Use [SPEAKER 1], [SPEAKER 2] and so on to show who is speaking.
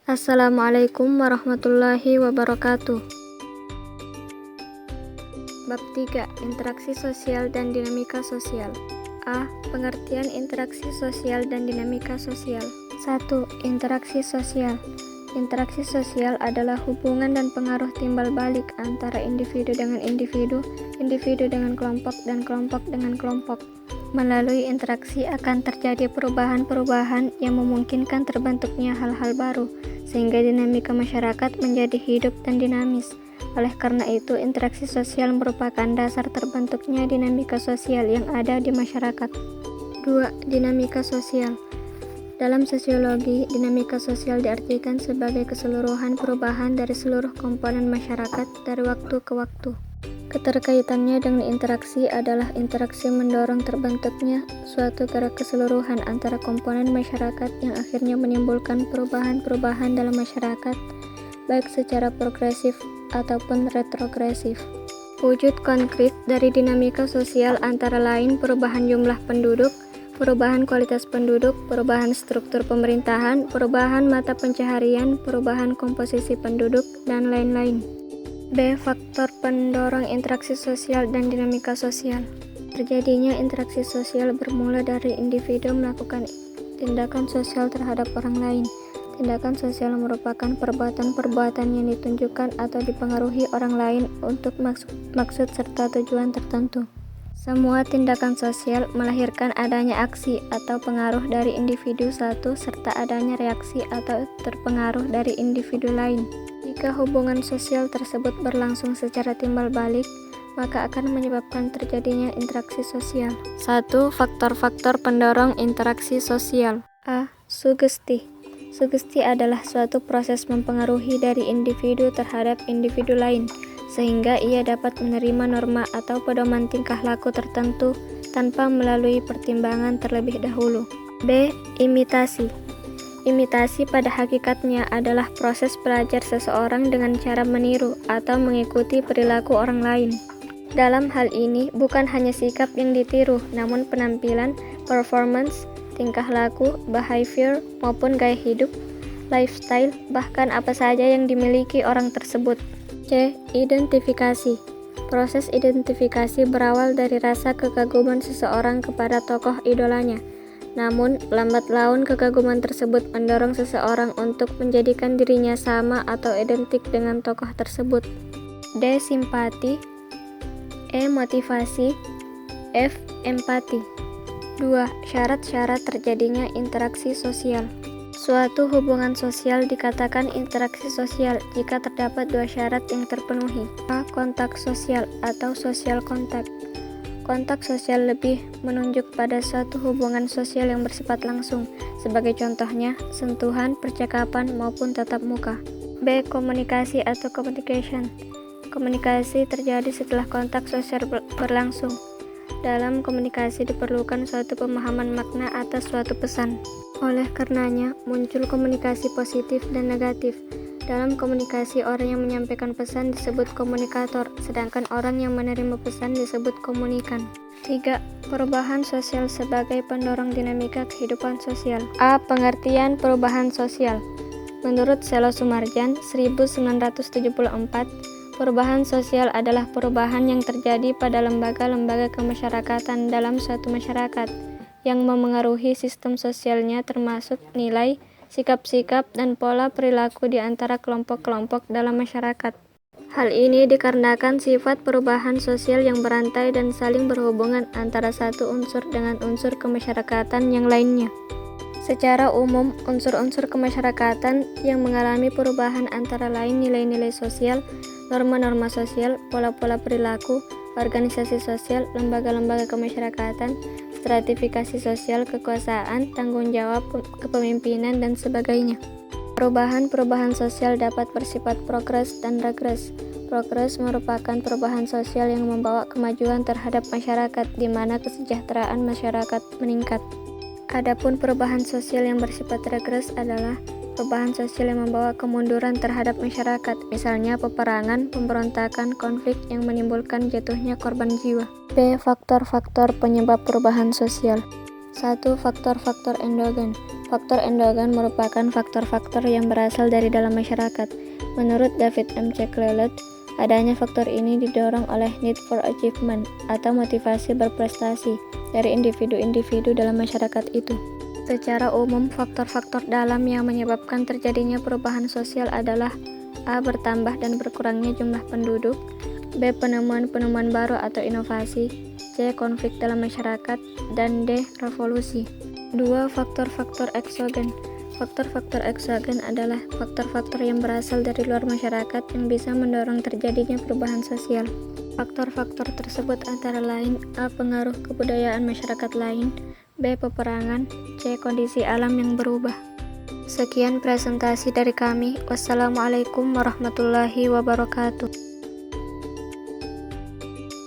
[SPEAKER 1] Assalamualaikum warahmatullahi wabarakatuh. Bab 3. Interaksi sosial dan dinamika sosial. A. Pengertian interaksi sosial dan dinamika sosial. 1. Interaksi sosial. Interaksi sosial adalah hubungan dan pengaruh timbal balik antara individu dengan individu, individu dengan kelompok, dan kelompok dengan kelompok. Melalui interaksi akan terjadi perubahan-perubahan yang memungkinkan terbentuknya hal-hal baru, sehingga dinamika masyarakat menjadi hidup dan dinamis. Oleh karena itu, interaksi sosial merupakan dasar terbentuknya dinamika sosial yang ada di masyarakat. 2. Dinamika sosial. Dalam sosiologi, dinamika sosial diartikan sebagai keseluruhan perubahan dari seluruh komponen masyarakat dari waktu ke waktu. Keterkaitannya dengan interaksi adalah interaksi mendorong terbentuknya suatu gerak keseluruhan antara komponen masyarakat yang akhirnya menimbulkan perubahan-perubahan dalam masyarakat, baik secara progresif ataupun retrogresif. Wujud konkret dari dinamika sosial antara lain perubahan jumlah penduduk, perubahan kualitas penduduk, perubahan struktur pemerintahan, perubahan mata pencaharian, perubahan komposisi penduduk, dan lain-lain. B. Faktor pendorong interaksi sosial dan dinamika sosial. Terjadinya interaksi sosial bermula dari individu melakukan tindakan sosial terhadap orang lain. Tindakan sosial merupakan perbuatan-perbuatan yang ditunjukkan atau dipengaruhi orang lain untuk maksud serta tujuan tertentu. Semua tindakan sosial melahirkan adanya aksi atau pengaruh dari individu satu serta adanya reaksi atau terpengaruh dari individu lain. Jika hubungan sosial tersebut berlangsung secara timbal balik, maka akan menyebabkan terjadinya interaksi sosial. 1. Faktor-faktor pendorong interaksi sosial. A. Sugesti. Sugesti adalah suatu proses mempengaruhi dari individu terhadap individu lain, sehingga ia dapat menerima norma atau pedoman tingkah laku tertentu tanpa melalui pertimbangan terlebih dahulu. B. Imitasi. Imitasi pada hakikatnya adalah proses belajar seseorang dengan cara meniru atau mengikuti perilaku orang lain. Dalam hal ini, bukan hanya sikap yang ditiru, namun penampilan, performance, tingkah laku, behavior, maupun gaya hidup, lifestyle, bahkan apa saja yang dimiliki orang tersebut. C. Identifikasi. Proses identifikasi berawal dari rasa kekaguman seseorang kepada tokoh idolanya. Namun, lambat laun kekaguman tersebut mendorong seseorang untuk menjadikan dirinya sama atau identik dengan tokoh tersebut. D. Simpati. E. Motivasi. F. Empati. 2. Syarat-syarat terjadinya interaksi sosial. Suatu hubungan sosial dikatakan interaksi sosial jika terdapat dua syarat yang terpenuhi. A. Kontak sosial atau social contact. Kontak sosial lebih menunjuk pada suatu hubungan sosial yang bersifat langsung, sebagai contohnya sentuhan, percakapan, maupun tatap muka. B. Komunikasi atau communication. Komunikasi terjadi setelah kontak sosial berlangsung. Dalam komunikasi diperlukan suatu pemahaman makna atas suatu pesan. Oleh karenanya, muncul komunikasi positif dan negatif. Dalam komunikasi, orang yang menyampaikan pesan disebut komunikator, sedangkan orang yang menerima pesan disebut komunikan. 3. Perubahan sosial sebagai pendorong dinamika kehidupan sosial. A. Pengertian perubahan sosial. Menurut Selo Sumarjan, 1974, perubahan sosial adalah perubahan yang terjadi pada lembaga-lembaga kemasyarakatan dalam suatu masyarakat yang memengaruhi sistem sosialnya termasuk nilai, sikap-sikap, dan pola perilaku di antara kelompok-kelompok dalam masyarakat. Hal ini dikarenakan sifat perubahan sosial yang berantai dan saling berhubungan antara satu unsur dengan unsur kemasyarakatan yang lainnya. Secara umum, unsur-unsur kemasyarakatan yang mengalami perubahan antara lain nilai-nilai sosial, norma-norma sosial, pola-pola perilaku, organisasi sosial, lembaga-lembaga kemasyarakatan, stratifikasi sosial, kekuasaan, tanggung jawab, kepemimpinan, dan sebagainya. Perubahan-perubahan sosial dapat bersifat progres dan regres. Progres merupakan perubahan sosial yang membawa kemajuan terhadap masyarakat, di mana kesejahteraan masyarakat meningkat. Adapun perubahan sosial yang bersifat regres adalah perubahan sosial yang membawa kemunduran terhadap masyarakat, misalnya peperangan, pemberontakan, konflik yang menimbulkan jatuhnya korban jiwa. B. Faktor-faktor penyebab perubahan sosial. 1. Faktor-faktor endogen. Faktor endogen merupakan faktor-faktor yang berasal dari dalam masyarakat. Menurut David M. Cleland, adanya faktor ini didorong oleh need for achievement atau motivasi berprestasi dari individu-individu dalam masyarakat itu. Secara umum, faktor-faktor dalam yang menyebabkan terjadinya perubahan sosial adalah A. Bertambah dan berkurangnya jumlah penduduk, B. Penemuan-penemuan baru atau inovasi, C. Konflik dalam masyarakat, dan D. Revolusi. 2. Faktor-faktor eksogen. Faktor-faktor eksogen adalah faktor-faktor yang berasal dari luar masyarakat yang bisa mendorong terjadinya perubahan sosial. Faktor-faktor tersebut antara lain A. Pengaruh kebudayaan masyarakat lain, B. Peperangan, C. Kondisi alam yang berubah. Sekian presentasi dari kami. Wassalamualaikum warahmatullahi wabarakatuh.